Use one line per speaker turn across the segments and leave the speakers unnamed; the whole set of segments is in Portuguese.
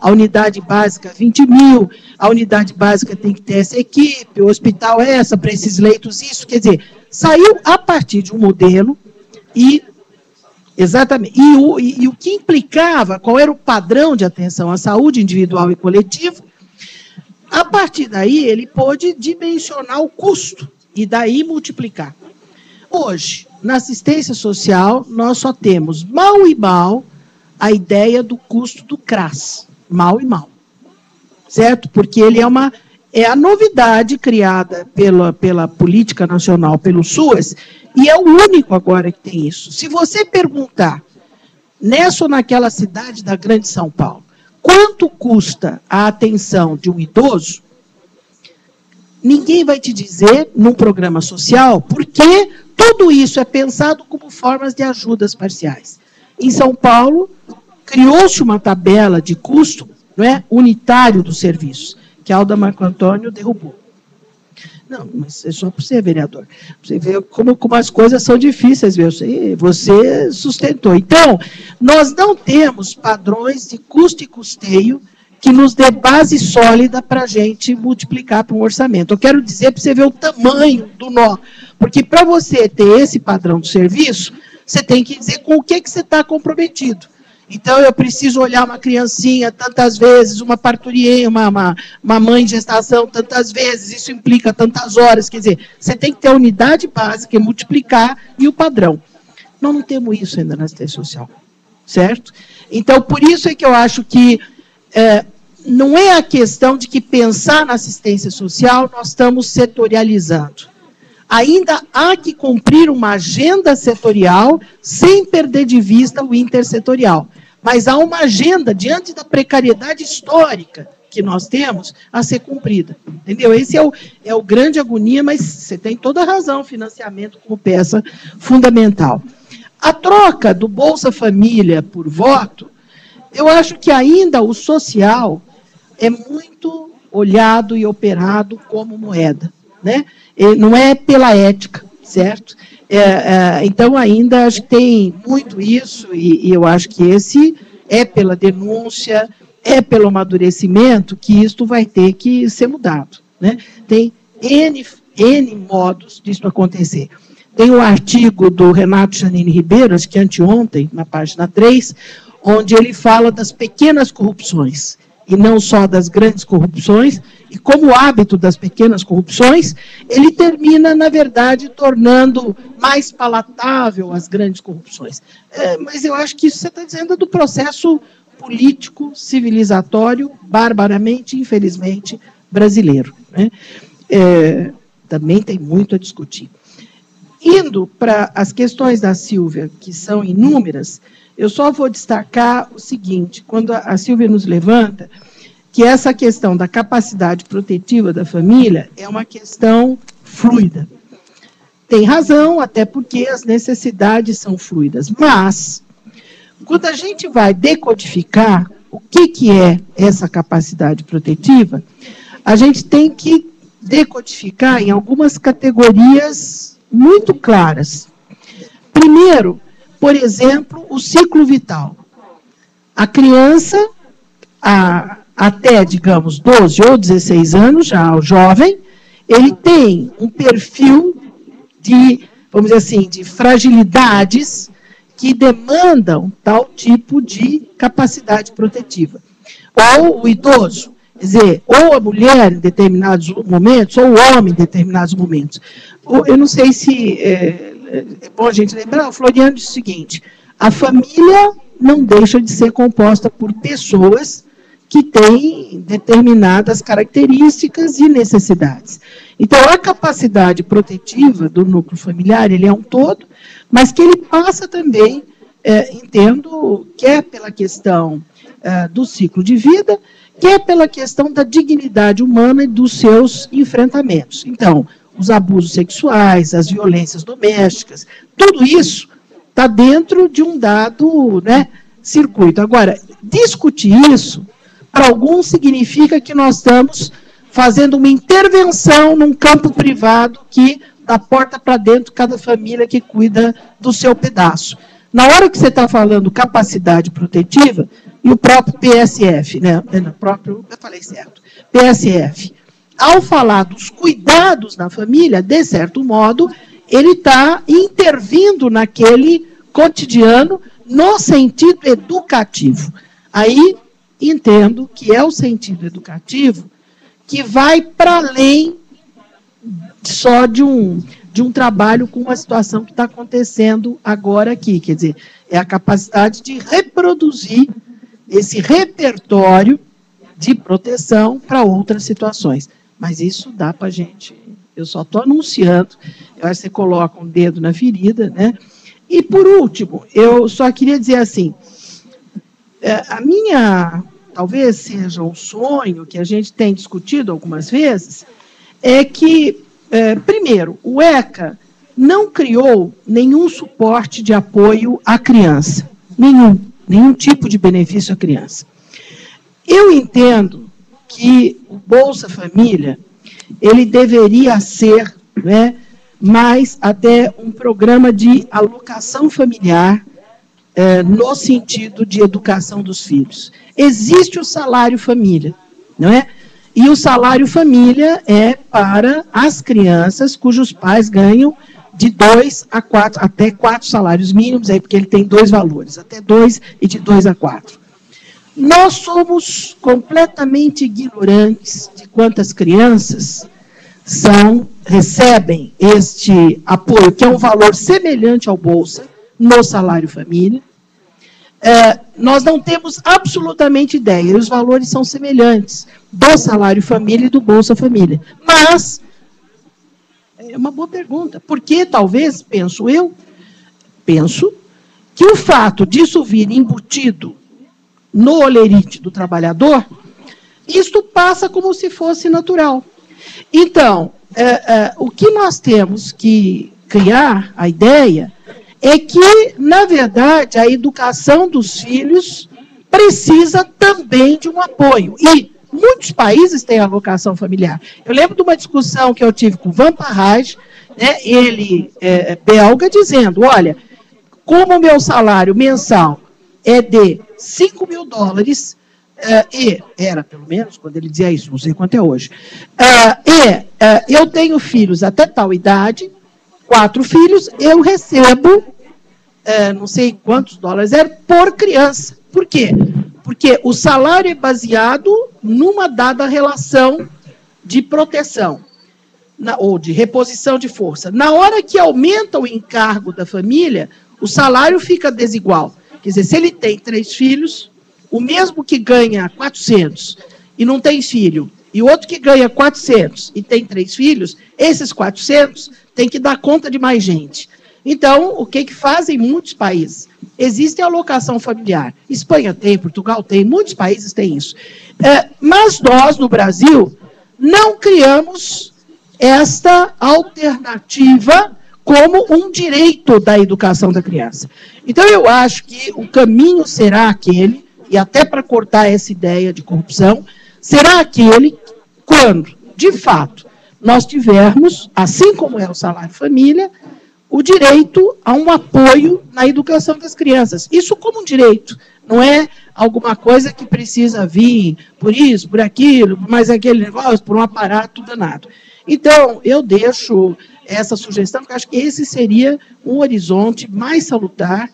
a unidade básica 20 mil, a unidade básica tem que ter essa equipe, o hospital é essa, para esses leitos isso, quer dizer, saiu a partir de um modelo e, exatamente, e o que implicava, qual era o padrão de atenção à saúde individual e coletiva, a partir daí ele pôde dimensionar o custo e daí multiplicar. Hoje, na assistência social, nós só temos mal e mal a ideia do custo do CRAS, mal e mal, certo? Porque ele é a novidade criada pela política nacional, pelo SUAS, e é o único agora que tem isso. Se você perguntar, nessa ou naquela cidade da Grande São Paulo, quanto custa a atenção de um idoso, ninguém vai te dizer, num programa social, porque tudo isso é pensado como formas de ajudas parciais. Em São Paulo, criou-se uma tabela de custo, não é, unitário dos serviços, que a Alda Marco Antônio derrubou. Não, mas é só para você, vereador. Você vê como as coisas são difíceis, viu? Você sustentou. Então, nós não temos padrões de custo e custeio que nos dê base sólida para a gente multiplicar para um orçamento. Eu quero dizer para você ver o tamanho do nó, porque para você ter esse padrão de serviço, você tem que dizer com o que você está comprometido. Então, eu preciso olhar uma criancinha tantas vezes, uma parturienta, uma mãe em gestação tantas vezes, isso implica tantas horas, quer dizer, você tem que ter a unidade básica, multiplicar e o padrão. Nós não temos isso ainda na assistência social, certo? Então, por isso é que eu acho que não é a questão de que pensar na assistência social nós estamos setorializando. Ainda há que cumprir uma agenda setorial sem perder de vista o intersetorial. Mas há uma agenda, diante da precariedade histórica que nós temos, a ser cumprida. Entendeu? Esse é o grande agonia, mas você tem toda a razão, financiamento como peça fundamental. A troca do Bolsa Família por voto, eu acho que ainda o social é muito olhado e operado como moeda, né? Não é pela ética, certo? Então, ainda acho que tem muito isso, e eu acho que esse é pela denúncia, é pelo amadurecimento, que isto vai ter que ser mudado, né? Tem N modos disso acontecer. Tem um artigo do Renato Janine Ribeiro, acho que anteontem, na página 3, onde ele fala das pequenas corrupções, e não só das grandes corrupções, e como hábito das pequenas corrupções, ele termina, na verdade, tornando mais palatável as grandes corrupções. Mas eu acho que isso você está dizendo do processo político, civilizatório, barbaramente, infelizmente, brasileiro, né? Também tem muito a discutir. Indo para as questões da Sílvia, que são inúmeras, eu só vou destacar o seguinte, quando a Sílvia nos levanta, que essa questão da capacidade protetiva da família é uma questão fluida. Tem razão, até porque as necessidades são fluidas, mas, quando a gente vai decodificar o que é essa capacidade protetiva, a gente tem que decodificar em algumas categorias muito claras. Primeiro, por exemplo, o ciclo vital. A criança, até, digamos, 12 ou 16 anos, já o jovem, ele tem um perfil de, vamos dizer assim, de fragilidades que demandam tal tipo de capacidade protetiva. Ou o idoso, quer dizer, ou a mulher em determinados momentos, ou o homem em determinados momentos. Eu não sei se é bom a gente lembrar, o Floriano disse o seguinte, a família não deixa de ser composta por pessoas que têm determinadas características e necessidades. Então, a capacidade protetiva do núcleo familiar, ele é um todo, mas que ele passa também, entendo, quer pela questão do ciclo de vida, quer pela questão da dignidade humana e dos seus enfrentamentos. Então, os abusos sexuais, as violências domésticas, tudo isso está dentro de um dado, né, circuito. Agora, discutir isso, para alguns, significa que nós estamos fazendo uma intervenção num campo privado que, da porta para dentro, cada família que cuida do seu pedaço. Na hora que você está falando capacidade protetiva, e o próprio PSF, né? Eu falei certo, PSF, ao falar dos cuidados na família, de certo modo, ele está intervindo naquele cotidiano no sentido educativo. Aí, entendo que é o sentido educativo que vai para além só de um trabalho com uma situação que está acontecendo agora aqui. Quer dizer, é a capacidade de reproduzir esse repertório de proteção para outras situações. Mas isso dá para a gente... Eu só estou anunciando, eu acho que você coloca um dedo na ferida, né? E, por último, eu só queria dizer assim, a minha, talvez seja um sonho que a gente tem discutido algumas vezes, é que, primeiro, o ECA não criou nenhum suporte de apoio à criança, nenhum tipo de benefício à criança. Eu entendo que o Bolsa Família, ele deveria ser, né, mais até um programa de alocação familiar, no sentido de educação dos filhos. Existe o salário família, não é? E o salário família é para as crianças cujos pais ganham de 2 a 4, até 4 salários mínimos, aí porque ele tem 2 valores, até 2 e de 2 a 4. Nós somos completamente ignorantes de quantas crianças recebem este apoio, que é um valor semelhante ao Bolsa, no salário família. Nós não temos absolutamente ideia, e os valores são semelhantes do salário família e do Bolsa Família. Mas, é uma boa pergunta, porque talvez, penso que o fato disso vir embutido no holerite do trabalhador, isto passa como se fosse natural. Então, o que nós temos que criar, a ideia, é que, na verdade, a educação dos filhos precisa também de um apoio. E muitos países têm alocação familiar. Eu lembro de uma discussão que eu tive com o Van Parrage, né, ele belga, dizendo, olha, como o meu salário mensal é de $5.000, e era, pelo menos, quando ele dizia isso, não sei quanto é hoje, eu tenho filhos até tal idade, 4 filhos, eu recebo, não sei quantos dólares era, por criança. Por quê? Porque o salário é baseado numa dada relação de proteção, ou de reposição de força. Na hora que aumenta o encargo da família, o salário fica desigual. Quer dizer, se ele tem 3 filhos, o mesmo que ganha 400 e não tem filho, e o outro que ganha 400 e tem 3 filhos, esses 400 têm que dar conta de mais gente. Então, o que fazem muitos países? Existe a alocação familiar. Espanha tem, Portugal tem, muitos países têm isso. Mas nós, no Brasil, não criamos esta alternativa como um direito da educação da criança. Então, eu acho que o caminho será aquele, e até para cortar essa ideia de corrupção, será aquele quando, de fato, nós tivermos, assim como é o salário família, o direito a um apoio na educação das crianças. Isso como um direito, não é alguma coisa que precisa vir por isso, por aquilo, por mais aquele negócio, por um aparato danado. Então, eu deixo essa sugestão, porque acho que esse seria um horizonte mais salutar,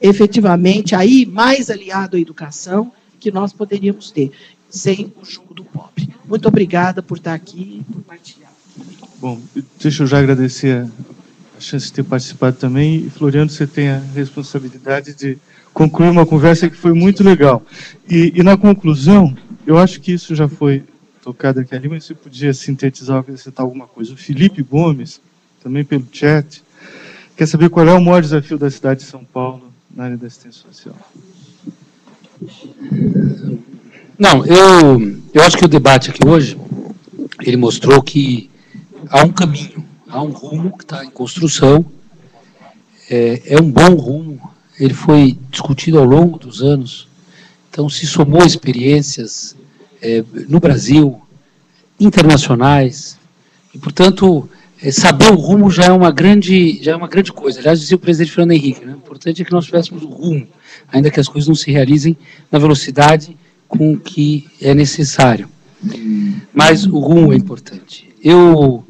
efetivamente, aí mais aliado à educação, que nós poderíamos ter, sem o jugo do pobre. Muito obrigada por estar aqui e por partilhar.
Bom, deixa eu já agradecer a chance de ter participado também. E, Floriano, você tem a responsabilidade de concluir uma conversa que foi muito legal. E na conclusão, eu acho que isso já foi tocado aqui ali, mas você podia sintetizar ou acrescentar alguma coisa. O Felipe Gomes, também pelo chat, quer saber qual é o maior desafio da cidade de São Paulo na área da assistência social.
Não, eu acho que o debate aqui hoje, ele mostrou que há um caminho, há um rumo que está em construção, é um bom rumo, ele foi discutido ao longo dos anos, então se somou experiências no Brasil, internacionais, e, portanto, saber o rumo já é uma grande coisa. Aliás, dizia o presidente Fernando Henrique, né? O importante é que nós tivéssemos o rumo, ainda que as coisas não se realizem na velocidade com que é necessário. Mas o rumo é importante. Eu